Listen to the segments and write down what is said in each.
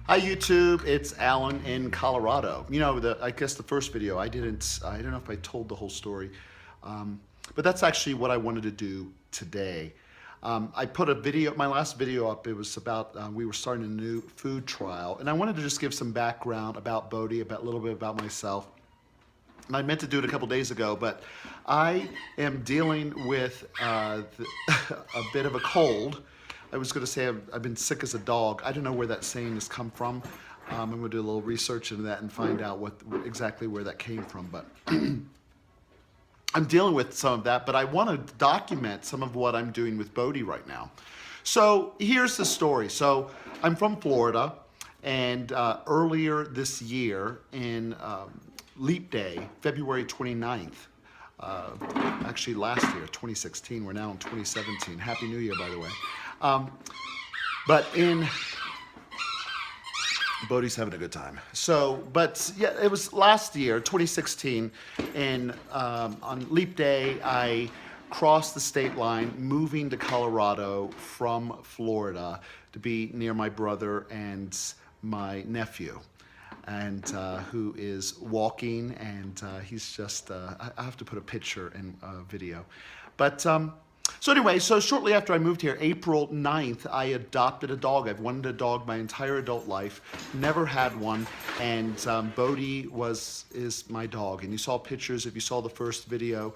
Hi YouTube, it's Alan in Colorado. You know, I guess the first video I don't know if I told the whole story, but that's actually what I wanted to do today. I put my last video up, it was about, we were starting a new food trial, and I wanted to just give some background about Bodhi, a little bit about myself. And I meant to do it a couple days ago, but I am dealing with a bit of a cold. I was going to say I've been sick as a dog. I don't know where that saying has come from. I'm going to do a little research into that and find out exactly where that came from. But I'm dealing with some of that, but I want to document some of what I'm doing with Bodhi right now. So here's the story. So I'm from Florida, and earlier this year in Leap Day, February 29th, actually last year, 2016, we're now in 2017. Happy New Year, by the way. But Bodhi's having a good time. So, but yeah, it was last year, 2016, and on Leap Day, I crossed the state line, moving to Colorado from Florida to be near my brother and my nephew, and who is walking, and he's just, I have to put a picture and video. But so anyway, so shortly after I moved here, April 9th, I adopted a dog. I've wanted a dog my entire adult life, never had one, and Bodhi is my dog. And you saw pictures, if you saw the first video,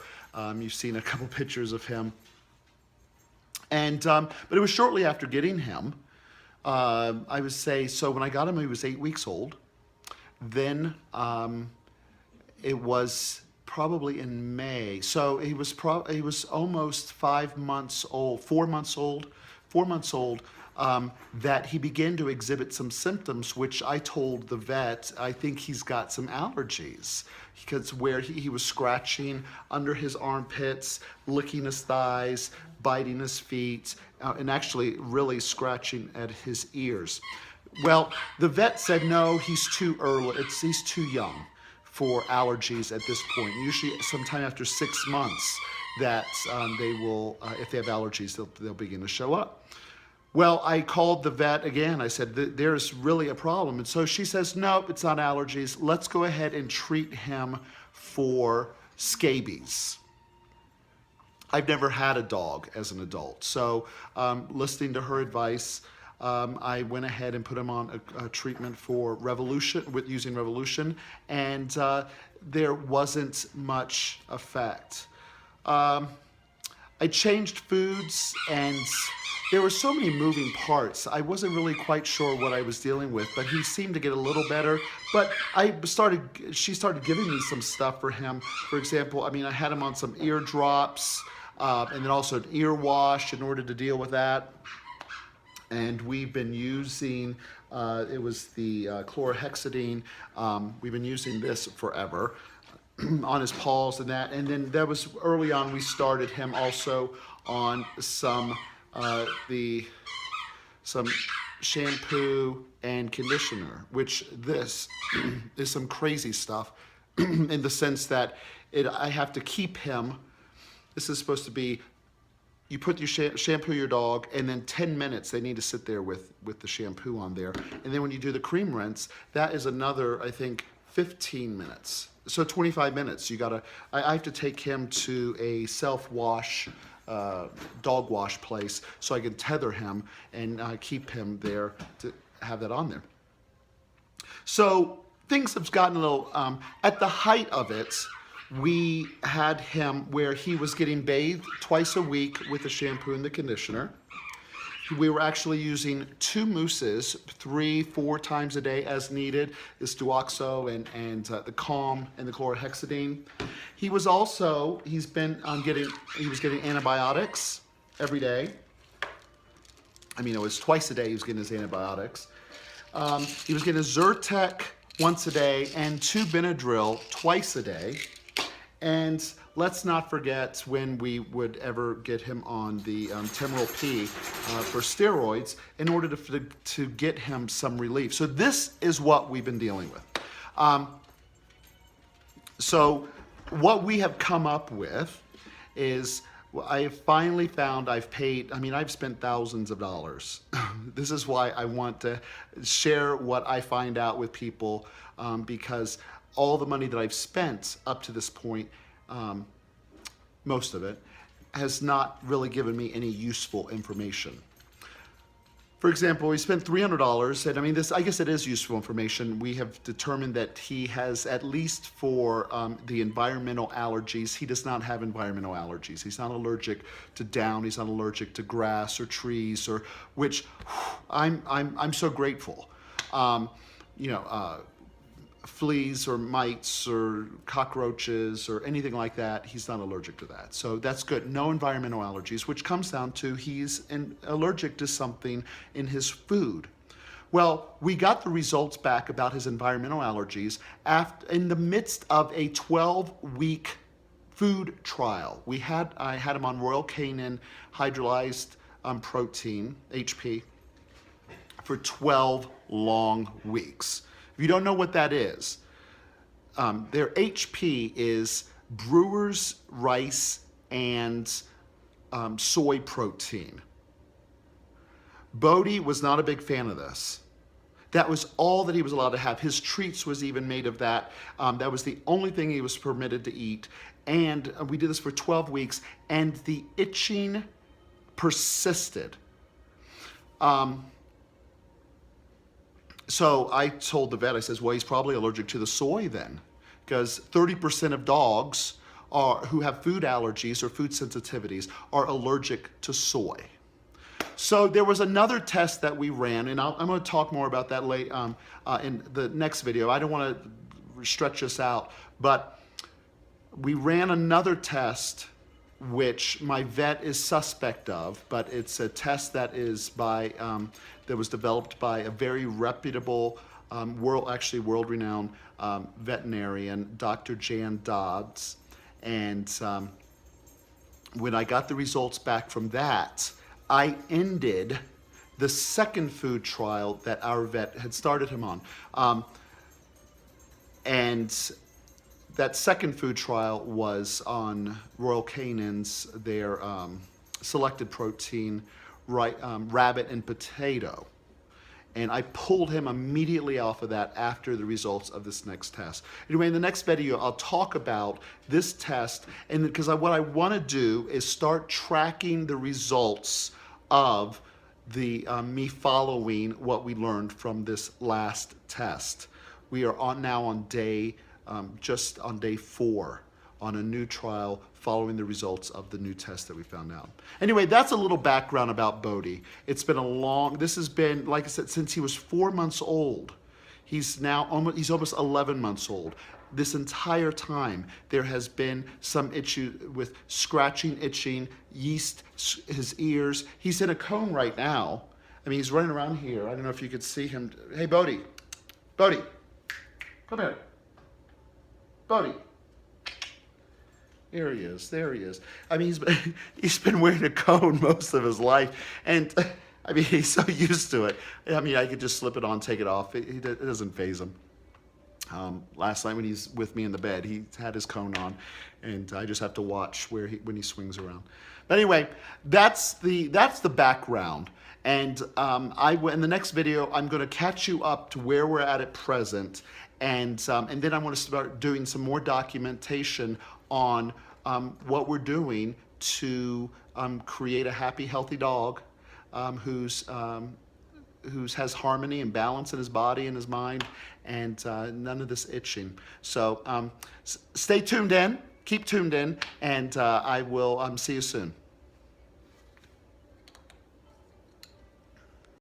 you've seen a couple pictures of him. And, but it was shortly after getting him, I would say, so when I got him, he was 8 weeks old. Then it was probably in May. So he was almost 5 months old, 4 months old, that he began to exhibit some symptoms, which I told the vet, I think he's got some allergies. Because where he was scratching under his armpits, licking his thighs, biting his feet, and actually really scratching at his ears. Well, the vet said, no, he's too early, he's too young for allergies at this point. Usually sometime after 6 months that they will, if they have allergies, they'll begin to show up. Well, I called the vet again. I said, there's really a problem. And so she says, nope, it's not allergies. Let's go ahead and treat him for scabies. I've never had a dog as an adult. So listening to her advice, I went ahead and put him on a treatment for using Revolution, and there wasn't much effect. I changed foods, and there were so many moving parts. I wasn't really quite sure what I was dealing with, but he seemed to get a little better. But she started giving me some stuff for him. For example, I mean, I had him on some ear drops, and then also an ear wash in order to deal with that. And we've been using, it was the chlorhexidine. We've been using this forever on his paws and that. And then that was early on, we started him also on some shampoo and conditioner, which this is some crazy stuff in the sense that I have to keep him. This is supposed to be, you put your shampoo your dog, and then 10 minutes they need to sit there with the shampoo on there. And then when you do the cream rinse, that is another, I think, 15 minutes. So 25 minutes. I have to take him to a self-wash, dog wash place so I can tether him and keep him there to have that on there. So things have gotten a little, at the height of it, we had him where he was getting bathed twice a week with the shampoo and the conditioner. We were actually using 2 mousses 3-4 times a day as needed, this Duoxo and the Calm and the chlorhexidine. He was getting antibiotics every day. I mean, it was twice a day he was getting his antibiotics. He was getting a Zyrtec once a day and 2 Benadryl twice a day. And let's not forget when we would ever get him on the Temeral P for steroids in order to get him some relief. So this is what we've been dealing with. So what we have come up with is Well, I have finally found I've paid, I mean, I've spent thousands of dollars. This is why I want to share what I find out with people, because all the money that I've spent up to this point, most of it, has not really given me any useful information. For example, we spent $300, and I mean, this, I guess it is useful information. We have determined that he has, at least for the environmental allergies, he does not have environmental allergies. He's not allergic to down, he's not allergic to grass or trees, or which I'm so grateful. You know, fleas or mites or cockroaches or anything like that, he's not allergic to that. So that's good. No environmental allergies, which comes down to he's allergic to something in his food. Well, we got the results back about his environmental allergies in the midst of a 12-week food trial. I had him on Royal Canin hydrolyzed protein, HP, for 12 long weeks. If you don't know what that is, their HP is brewer's rice and soy protein. Bodhi was not a big fan of this. That was all that he was allowed to have. His treats was even made of that. That was the only thing he was permitted to eat. And we did this for 12 weeks, and the itching persisted. So I told the vet, I says, well, he's probably allergic to the soy then, because 30% of dogs who have food allergies or food sensitivities are allergic to soy. So there was another test that we ran, and I'm going to talk more about that later in the next video. I don't want to stretch this out, but we ran another test which my vet is suspect of, but it's a test that is that was developed by a very reputable, world-renowned veterinarian, Dr. Jan Dodds. And when I got the results back from that, I ended the second food trial that our vet had started him on. And that second food trial was on Royal Canin's, their selected protein, rabbit and potato. And I pulled him immediately off of that after the results of this next test. Anyway, in the next video, I'll talk about this test, and because what I want to do is start tracking the results of the me following what we learned from this last test. We are now on just on day 4 on a new trial following the results of the new test that we found out. Anyway, that's a little background about Bodhi. It's been this has been, like I said, since he was 4 months old. He's almost 11 months old. This entire time, there has been some issue with scratching, itching, yeast, his ears. He's in a cone right now. I mean, he's running around here. I don't know if you could see him. Hey, Bodhi. Bodhi, come here. Bodhi. There he is. There he is. I mean, he's been wearing a cone most of his life, and I mean, he's so used to it. I mean, I could just slip it on, take it off. It doesn't faze him. Last night when he's with me in the bed, he had his cone on, and I just have to watch when he swings around. But anyway, that's the background. And in the next video, I'm going to catch you up to where we're at present. And then I want to start doing some more documentation on what we're doing to create a happy, healthy dog who has harmony and balance in his body and his mind, and none of this itching. So stay tuned in, keep tuned in, and I will see you soon.